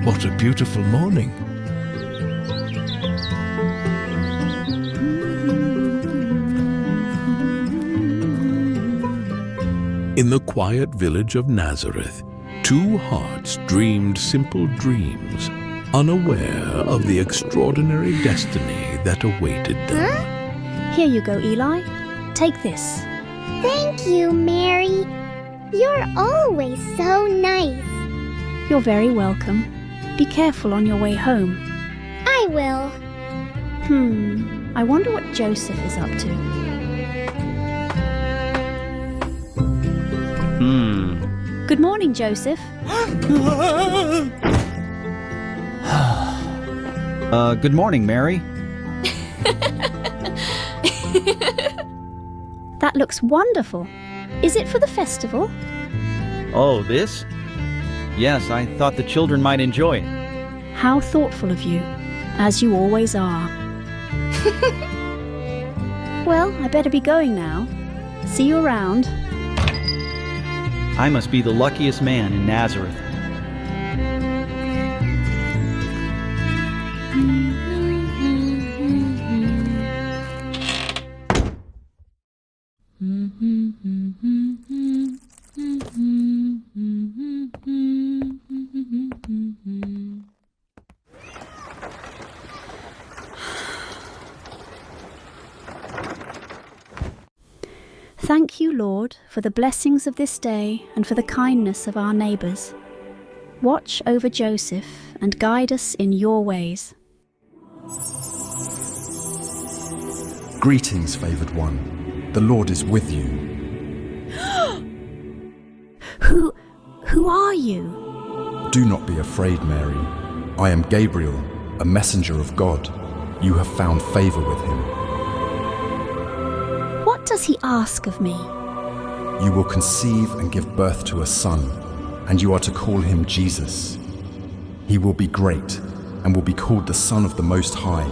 What a beautiful morning. In the quiet village of Nazareth, two hearts dreamed simple dreams, unaware of the extraordinary destiny that awaited them. Huh? Here you go, Eli. Take this. Thank you, Mary. You're always so nice. You're very welcome. Be careful on your way home. I will. I wonder what Joseph is up to. Good morning, Joseph. Good morning, Mary. That looks wonderful. Is it for the festival? Oh, this? Yes, I thought the children might enjoy it. How thoughtful of you, as you always are. Well, I better be going now. See you around. I must be the luckiest man in Nazareth. Thank you, Lord, for the blessings of this day and for the kindness of our neighbours. Watch over Joseph and guide us in your ways. Greetings, favoured one. The Lord is with you. Who are you? Do not be afraid, Mary. I am Gabriel, a messenger of God. You have found favour with him. What does he ask of me? You will conceive and give birth to a son, and you are to call him Jesus. He will be great and will be called the Son of the Most High.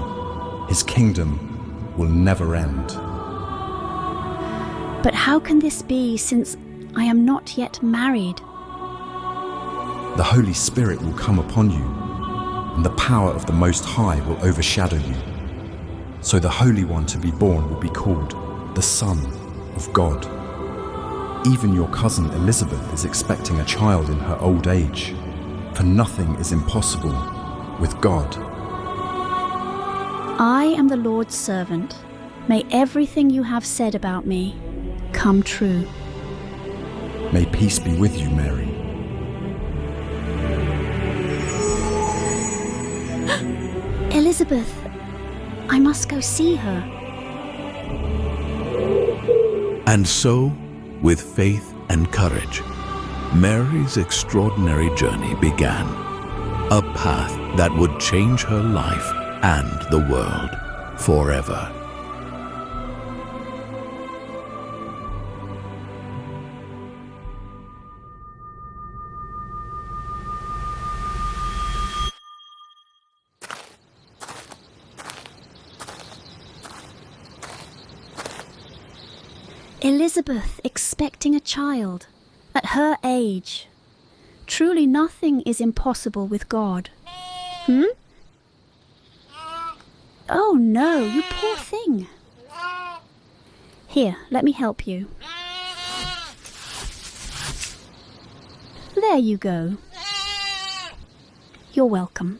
His kingdom will never end. But how can this be, since I am not yet married? The Holy Spirit will come upon you, and the power of the Most High will overshadow you. So the Holy One to be born will be called the Son of God. Even your cousin Elizabeth is expecting a child in her old age, for nothing is impossible with God. I am the Lord's servant. May everything you have said about me come true. May peace be with you, Mary. Elizabeth, I must go see her. And so, with faith and courage, Mary's extraordinary journey began. A path that would change her life and the world forever. Elizabeth expecting a child at her age. Truly nothing is impossible with God. Oh no, you poor thing. Here, let me help you. There you go. You're welcome.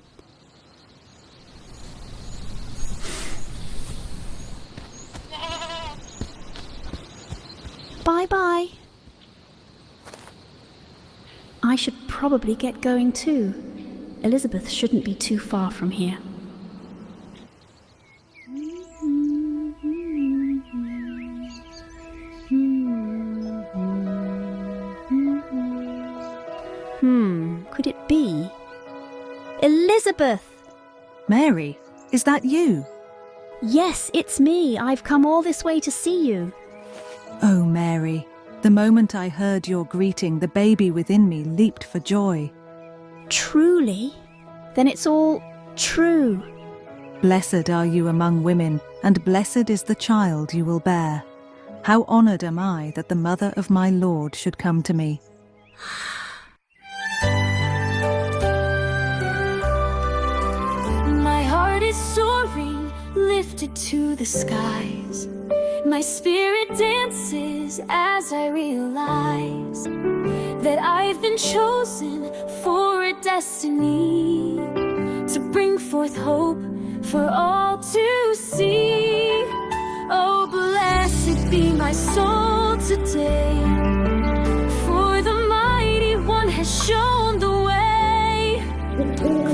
Bye-bye. I should probably get going too. Elizabeth shouldn't be too far from here. Could it be? Elizabeth! Mary, is that you? Yes, it's me. I've come all this way to see you. Oh, Mary, the moment I heard your greeting, the baby within me leaped for joy. Truly? Then it's all true. Blessed are you among women, and blessed is the child you will bear. How honoured am I that the mother of my Lord should come to me. voice soaring, lifted to the skies. My spirit dances as I realize that I've been chosen for a destiny to bring forth hope for all to see. Oh, blessed be my soul today, for the mighty one has shown the way.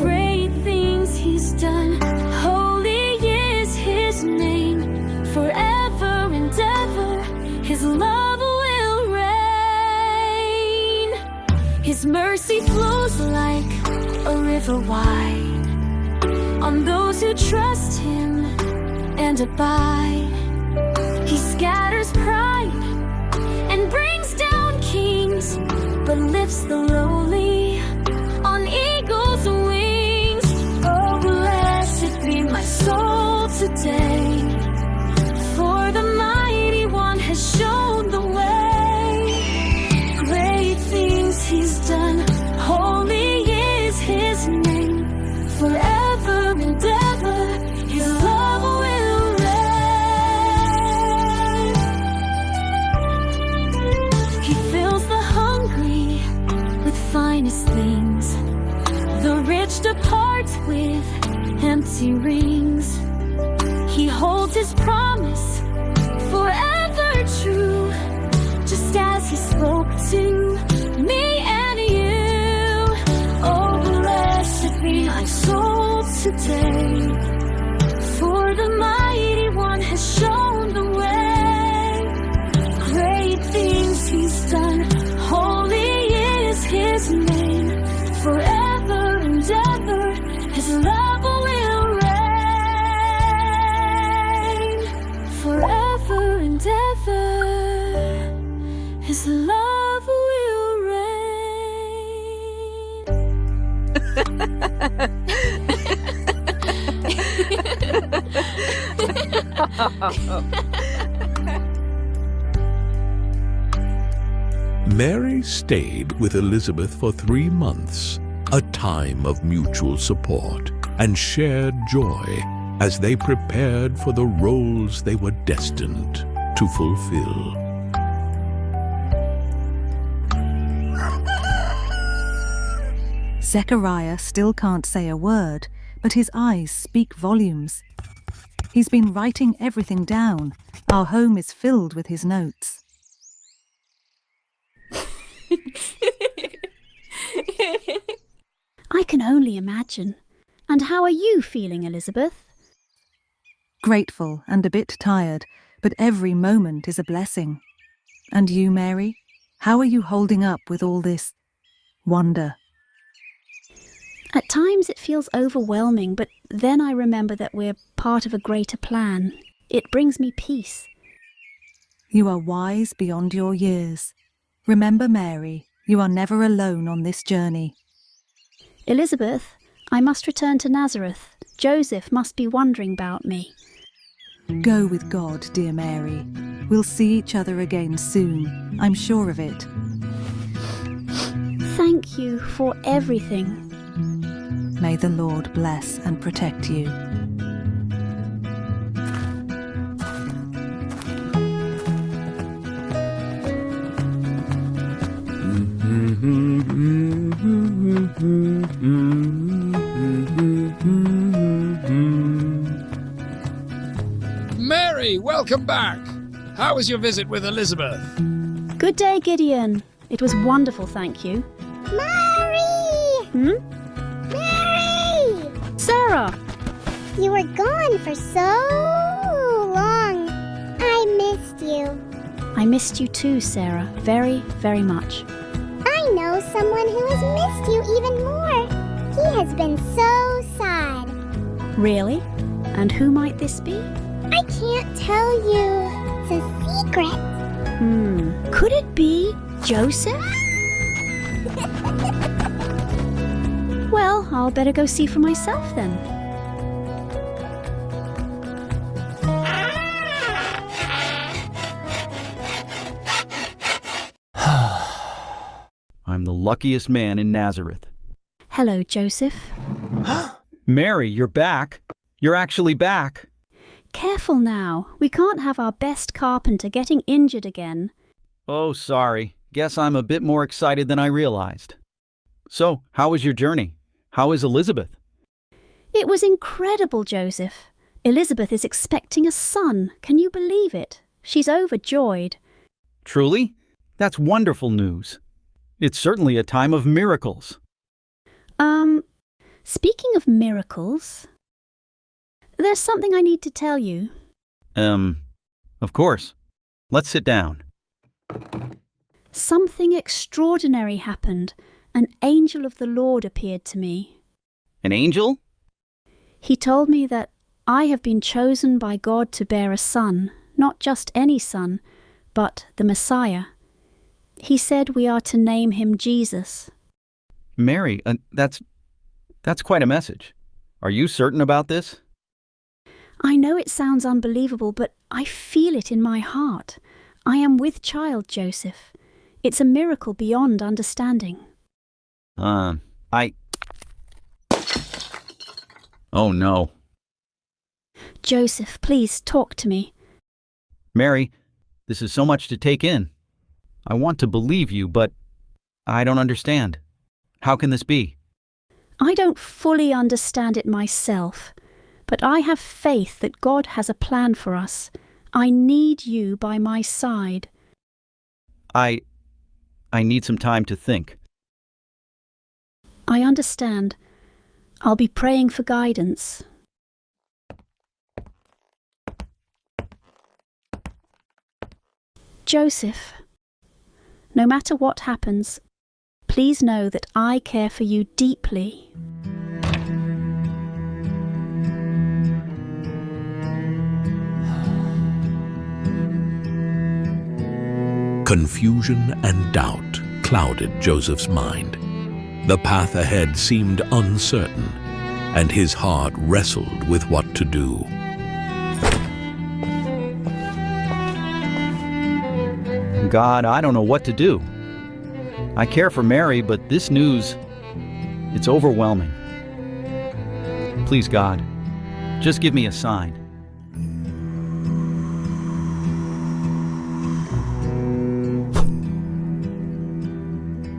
Great things he's done, holy is his name. Forever and ever, his love will reign. His mercy flows like a river wide on those who trust him and abide. He scatters pride and brings down kings, but lifts the lowly on eagle's wings. Oh, blessed be my soul today, for the mighty one has shown the way. Great things he's done, holy is his name. Forever and ever, his love will reign. He fills the hungry with finest things, the rich depart with empty rings. He holds his promise forever true, just as he spoke to me and you. Oh, blessed be my soul today, for the mighty one has shown the way. Great things he's done, holy is his name. Forever and ever, his love will reign. Forever and ever, his love will Mary stayed with Elizabeth for 3 months, a time of mutual support and shared joy as they prepared for the roles they were destined to fulfill. Zechariah still can't say a word, but his eyes speak volumes. He's been writing everything down. Our home is filled with his notes. I can only imagine. And how are you feeling, Elizabeth? Grateful and a bit tired, but every moment is a blessing. And you, Mary? How are you holding up with all this wonder? At times it feels overwhelming, but then I remember that we're part of a greater plan. It brings me peace. You are wise beyond your years. Remember, Mary, you are never alone on this journey. Elizabeth, I must return to Nazareth. Joseph must be wondering about me. Go with God, dear Mary. We'll see each other again soon. I'm sure of it. Thank you for everything. May the Lord bless and protect you. Mary, welcome back. How was your visit with Elizabeth? Good day, Gideon. It was wonderful, thank you. Mary! Mary! Sarah! You were gone for so long. I missed you. I missed you too, Sarah. Very, very much. I know someone who has missed you even more. He has been so sad. Really? And who might this be? I can't tell you. It's a secret. Could it be Joseph? Well, I'll better go see for myself then. I'm the luckiest man in Nazareth. Hello, Joseph. Mary, you're back. You're actually back. Careful now. We can't have our best carpenter getting injured again. Oh, sorry. Guess I'm a bit more excited than I realized. So, how was your journey? How is Elizabeth? It was incredible, Joseph. Elizabeth is expecting a son. Can you believe it? She's overjoyed. Truly? That's wonderful news. It's certainly a time of miracles. Speaking of miracles, there's something I need to tell you. Of course. Let's sit down. Something extraordinary happened. An angel of the Lord appeared to me. An angel? He told me that I have been chosen by God to bear a son, not just any son, but the Messiah. He said we are to name him Jesus. Mary, that's quite a message. Are you certain about this? I know it sounds unbelievable, but I feel it in my heart. I am with child, Joseph. It's a miracle beyond understanding. Oh no. Joseph, please talk to me. Mary, this is so much to take in. I want to believe you, but I don't understand. How can this be? I don't fully understand it myself, but I have faith that God has a plan for us. I need you by my side. I need some time to think. I understand. I'll be praying for guidance. Joseph, no matter what happens, please know that I care for you deeply. Confusion and doubt clouded Joseph's mind. The path ahead seemed uncertain, and his heart wrestled with what to do. God, I don't know what to do. I care for Mary, but this news, it's overwhelming. Please, God, just give me a sign.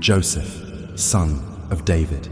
Joseph, son of David,